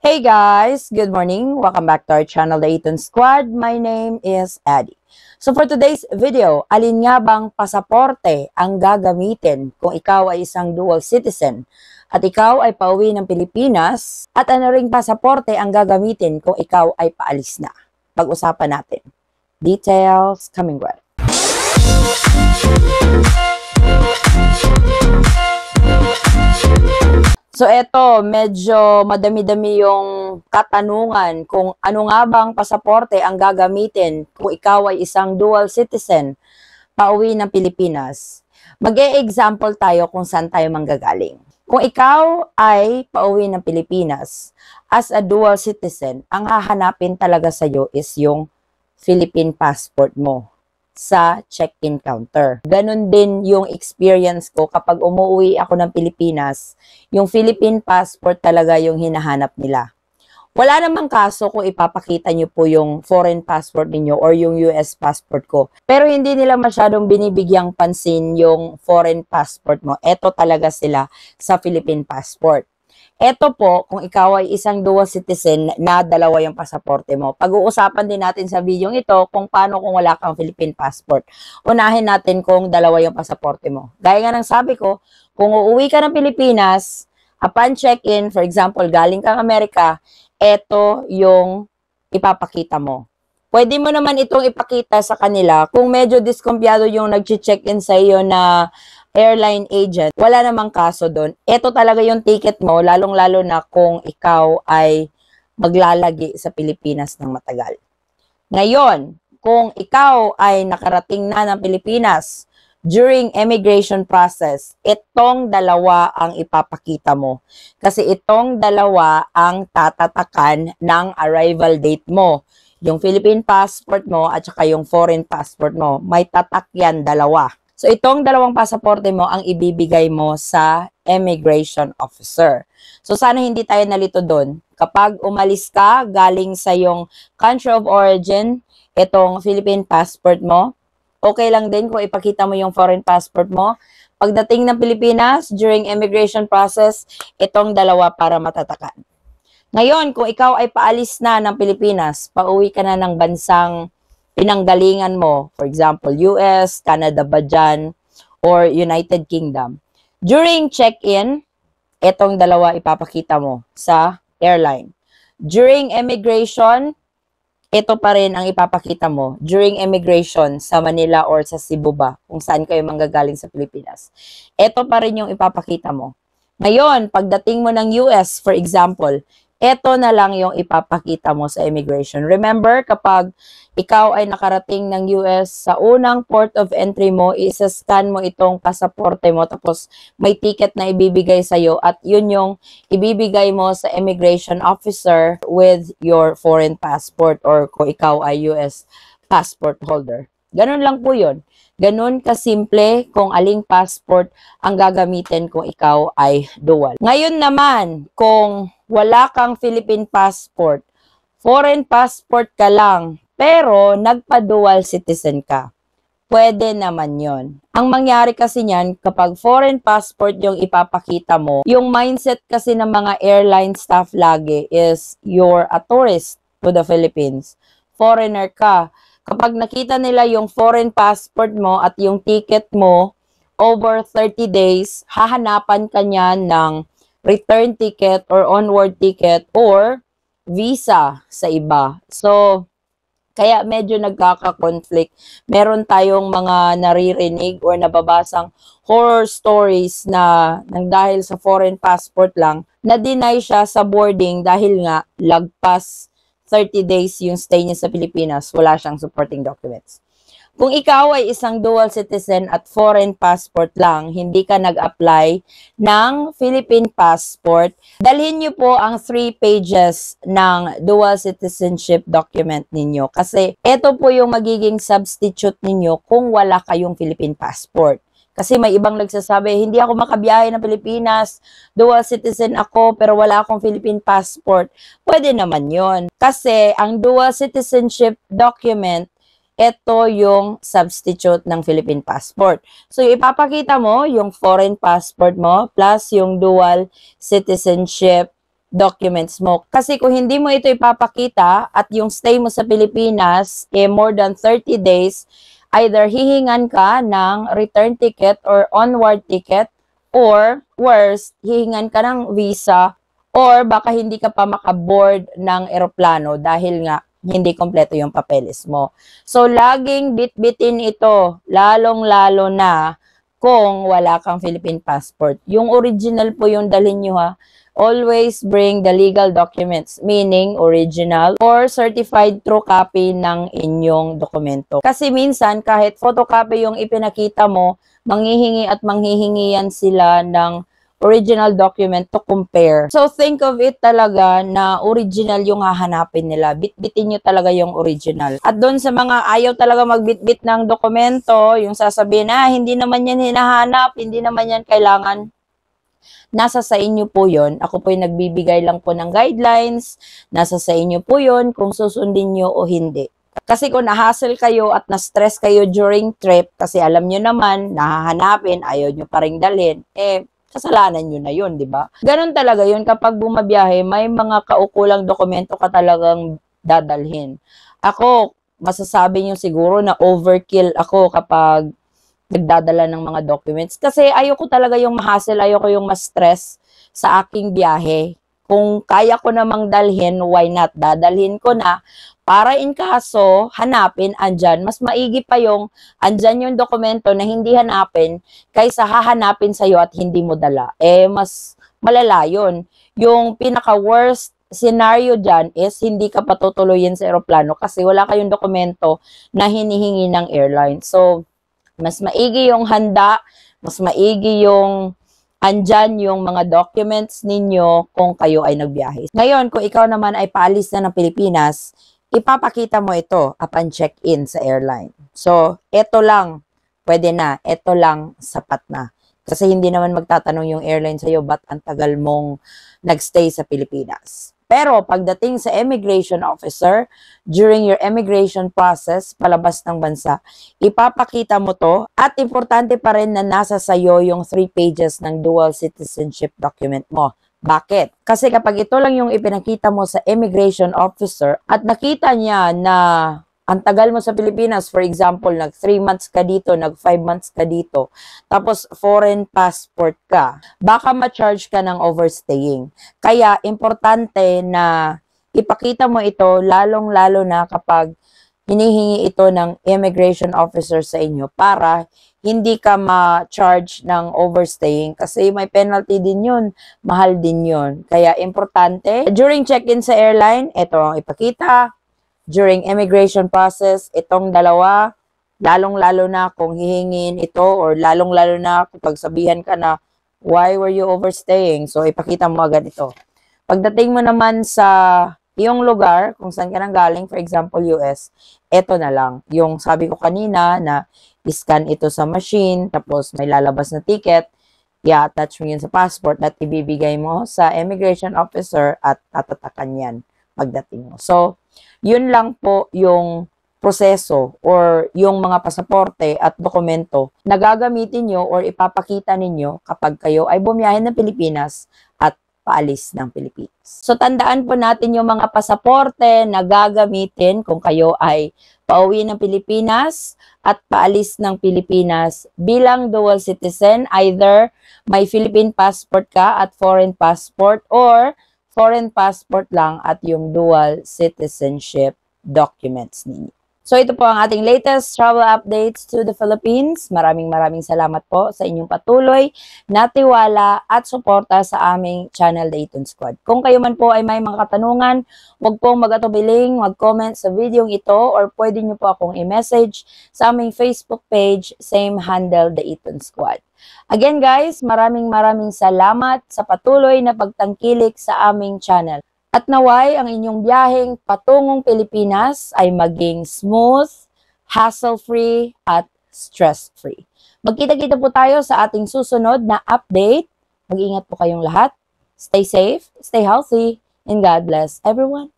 Hey guys, good morning. Welcome back to our channel, The Eton Squad. My name is Addie. So for today's video, alin nga bang pasaporte ang gagamitin kung ikaw ay isang dual citizen at ikaw ay pauwi ng Pilipinas, at ano ring pasaporte ang gagamitin kung ikaw ay paalis na? Pag-usapan natin. Details coming right. So eto, medyo madami-dami yung katanungan kung ano nga bang pasaporte ang gagamitin kung ikaw ay isang dual citizen pauwi ng Pilipinas. Mag-e-example tayo kung saan tayo manggagaling. Kung ikaw ay pauwi ng Pilipinas as a dual citizen, ang hahanapin talaga sa'yo is yung Philippine passport mo sa check-in counter. Ganon din yung experience ko kapag umuwi ako ng Pilipinas, yung Philippine passport talaga yung hinahanap nila. Wala namang kaso kung ipapakita nyo po yung foreign passport ninyo or yung US passport ko. Pero hindi nila masyadong binibigyang pansin yung foreign passport mo. Eto talaga sila sa Philippine passport. Eto po, kung ikaw ay isang dual citizen na dalawa yung pasaporte mo. Pag-uusapan din natin sa video ito kung paano kung wala kang Philippine passport. Unahin natin kung dalawa yung pasaporte mo. Gaya nga ng sabi ko, kung uuwi ka ng Pilipinas, upon check-in, for example, galing kang Amerika, eto yung ipapakita mo. Pwede mo naman itong ipakita sa kanila kung medyo diskumpiyado yung nag-check-in sa iyo na airline agent, wala namang kaso doon. Ito talaga yung ticket mo, lalong-lalo na kung ikaw ay maglalagi sa Pilipinas ng matagal. Ngayon, kung ikaw ay nakarating na ng Pilipinas during immigration process, itong dalawa ang ipapakita mo. Kasi itong dalawa ang tatatakan ng arrival date mo. Yung Philippine passport mo at saka yung foreign passport mo, may tatak yan, dalawa. So, itong dalawang pasaporte mo ang ibibigay mo sa immigration officer. So, sana hindi tayo nalito doon. Kapag umalis ka, galing sa yung country of origin, itong Philippine passport mo, okay lang din kung ipakita mo yung foreign passport mo. Pagdating ng Pilipinas, during immigration process, itong dalawa para matatakan. Ngayon, kung ikaw ay paalis na ng Pilipinas, pauwi ka na ng bansang pinanggalingan mo, for example, US, Canada ba dyan, or United Kingdom. During check-in, itong dalawa ipapakita mo sa airline. During immigration, ito pa rin ang ipapakita mo. During immigration sa Manila or sa Cebu ba, kung saan kayo manggagaling sa Pilipinas. Ito pa rin yung ipapakita mo. Ngayon, pagdating mo ng US, for example, ito na lang yung ipapakita mo sa immigration. Remember, kapag ikaw ay nakarating ng US, sa unang port of entry mo, isa-scan mo itong pasaporte mo, tapos may ticket na ibibigay sa'yo, at yun yung ibibigay mo sa immigration officer with your foreign passport or kung ikaw ay US passport holder. Ganun lang po yun. Ganun kasimple kung aling passport ang gagamitin kung ikaw ay dual. Ngayon naman, kung wala kang Philippine passport, foreign passport ka lang, pero nagpa-dual citizen ka, pwede naman yon. Ang mangyari kasi niyan, kapag foreign passport yung ipapakita mo, yung mindset kasi ng mga airline staff lagi is you're a tourist to the Philippines. Foreigner ka. Kapag nakita nila yung foreign passport mo at yung ticket mo over 30 days, hahanapan ka niyan ng return ticket or onward ticket or visa sa iba. So, kaya medyo nagkaka-conflict. Meron tayong mga naririnig or nababasang horror stories na nang dahil sa foreign passport lang, na-deny siya sa boarding dahil nga lagpas 30 days yung stay niya sa Pilipinas, wala siyang supporting documents. Kung ikaw ay isang dual citizen at foreign passport lang, hindi ka nag-apply ng Philippine passport, dalhin niyo po ang 3 pages ng dual citizenship document ninyo. Kasi ito po yung magiging substitute ninyo kung wala kayong Philippine passport. Kasi may ibang nagsasabi, hindi ako makabiyahe ng Pilipinas, dual citizen ako, pero wala akong Philippine passport. Pwede naman yon. Kasi ang dual citizenship document, ito yung substitute ng Philippine passport. So, ipapakita mo yung foreign passport mo plus yung dual citizenship documents mo. Kasi kung hindi mo ito ipapakita at yung stay mo sa Pilipinas more than 30 days, either hihingan ka ng return ticket or onward ticket, or worse, hihingan ka ng visa, or baka hindi ka pa makaboard ng eroplano dahil nga hindi kompleto yung papeles mo. So, laging bit-bitin ito, lalong-lalo na kung wala kang Philippine passport. Yung original po yung dalhin nyo ha. Always bring the legal documents, meaning original or certified true copy ng inyong dokumento. Kasi minsan, kahit photocopy yung ipinakita mo, manghihingi at manghihingi yan sila ng original document to compare. So, think of it talaga na original yung hahanapin nila. Bitbitin nyo talaga yung original. At doon sa mga ayaw talaga magbitbit ng dokumento, yung sasabihin, hindi naman yan hinahanap, hindi naman yan kailangan. Nasa sa inyo po yun. Ako po yung nagbibigay lang po ng guidelines. Nasa sa inyo po yun kung susundin nyo o hindi. Kasi kung na-hassle kayo at na-stress kayo during trip, kasi alam nyo naman, nahahanapin, ayaw nyo pa rin dalhin, kasalanan nyo na yun, di ba? Ganon talaga yun. Kapag bumabiyahe, may mga kaukulang dokumento ka talagang dadalhin. Ako, masasabi nyo siguro na overkill ako kapag nagdadala ng mga documents. Kasi ayoko talaga yung ma-hassle, ayoko yung ma-stress sa aking biyahe. Kung kaya ko namang dalhin, why not? Dadalhin ko na para in kaso, hanapin, andyan. Mas maigi pa yung andyan yung dokumento na hindi hanapin kaysa hahanapin sa'yo at hindi mo dala. Mas malala yun. Yung pinaka-worst scenario dyan is hindi ka patutuloyin sa aeroplano kasi wala kayong dokumento na hinihingi ng airline. So, mas maigi yung handa, mas maigi yung andyan yung mga documents ninyo kung kayo ay nagbiyahe. Ngayon, kung ikaw naman ay paalis na ng Pilipinas, ipapakita mo ito upon check-in sa airline. So, ito lang, pwede na. Ito lang, sapat na. Kasi hindi naman magtatanong yung airline sa'yo, ba't ang tagal mong nagstay sa Pilipinas? Pero pagdating sa immigration officer, during your immigration process, palabas ng bansa, ipapakita mo to at importante pa rin na nasa sayo yung 3 pages ng dual citizenship document mo. Bakit? Kasi kapag ito lang yung ipinakita mo sa immigration officer at nakita niya na ang tagal mo sa Pilipinas, for example, nag 3 months ka dito, nag 5 months ka dito, tapos foreign passport ka, baka ma-charge ka ng overstaying. Kaya, importante na ipakita mo ito, lalong-lalo na kapag hinihingi ito ng immigration officer sa inyo para hindi ka ma-charge ng overstaying kasi may penalty din yun, mahal din yun. Kaya, importante, during check-in sa airline, ito ang ipakita. During immigration process, itong dalawa, lalong-lalo na kung hihingin ito or lalong-lalo na kapag sabihan ka na, why were you overstaying? So, ipakita mo agad ito. Pagdating mo naman sa iyong lugar, kung saan ka nang galing, for example, US, ito na lang. Yung sabi ko kanina na iscan ito sa machine, tapos may lalabas na ticket, i-attach mo yun sa passport at ibibigay mo sa immigration officer at tatatakan yan pagdating mo. So, yun lang po yung proseso or yung mga pasaporte at dokumento na gagamitin nyo or ipapakita ninyo kapag kayo ay bumiyahe ng Pilipinas at paalis ng Pilipinas. So, tandaan po natin yung mga pasaporte na gagamitin kung kayo ay pauwi ng Pilipinas at paalis ng Pilipinas bilang dual citizen, either may Philippine passport ka at foreign passport or foreign passport lang at yung dual citizenship documents ninyo. So ito po ang ating latest travel updates to the Philippines. Maraming salamat po sa inyong patuloy na tiwala at suporta sa aming channel, The Eton Squad. Kung kayo man po ay may mga katanungan, huwag pong mag-atubiling, mag-comment sa video ito or pwede nyo po akong i-message sa aming Facebook page, same handle, The Eton Squad. Again guys, maraming salamat sa patuloy na pagtangkilik sa aming channel. At naway ang inyong biyaheng patungong Pilipinas ay maging smooth, hassle-free, at stress-free. Magkita-kita po tayo sa ating susunod na update. Mag-ingat po kayong lahat. Stay safe, stay healthy, and God bless everyone.